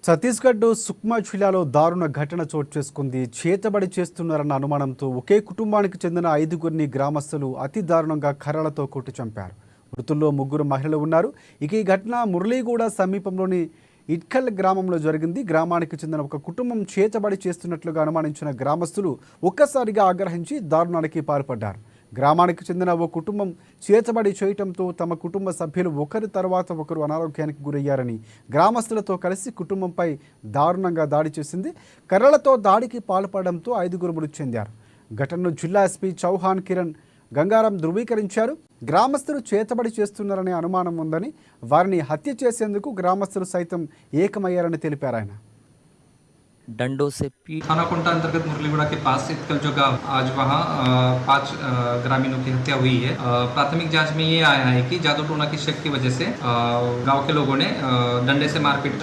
ఛత్తీస్గఢ్ సుక్మా జిల్లాలో దారుణ ఘటన చోటు చేసుకుంది. చేతబడి చేస్తున్నారన్న అనుమానంతో ఒకే కుటుంబానికి చెందిన 5గురిని గ్రామస్తులు అతి దారుణంగా కర్రలతో కొట్టి చంపారు. మృతుల్లో 3 మహిళలు ఉన్నారు. ఇక ఈ ఘటన మురళీగూడ సమీపంలోని ఇట్కల్ గ్రామంలో జరిగింది. గ్రామానికి చెందిన ఒక కుటుంబం చేతబడి చేస్తున్నట్లుగా అనుమానించిన గ్రామస్తులు ఒక్కసారిగా ఆగ్రహించి దారుణానికి పాల్పడ్డారు. గ్రామానికి చెందిన ఓ కుటుంబం చేతబడి చేయటంతో తమ కుటుంబ సభ్యులు ఒకరి తర్వాత ఒకరు అనారోగ్యానికి గురయ్యారని గ్రామస్తులతో కలిసి కుటుంబంపై దారుణంగా దాడి చేసింది. కర్రలతో దాడికి పాల్పడడంతో 5గురు మృతి చెందారు. ఘటనను జిల్లా ఎస్పీ చౌహాన్ కిరణ్ గంగారాం ధృవీకరించారు. గ్రామస్తులు చేతబడి చేస్తున్నారనే అనుమానం ఉందని, వారిని హత్య చేసేందుకు గ్రామస్తులు సైతం ఏకమయ్యారని తెలిపారు ఆయన. डंडों से पीट थाना कोंटा अंतर्गत मुरलीगुड़ा के पास इतकल जो गांव आज वहां 5 ग्रामीणों की हत्या हुई है। प्राथमिक जांच में ये आया है कि जादू टोना की शक की वजह से गांव के लोगों ने डंडे से मारपीट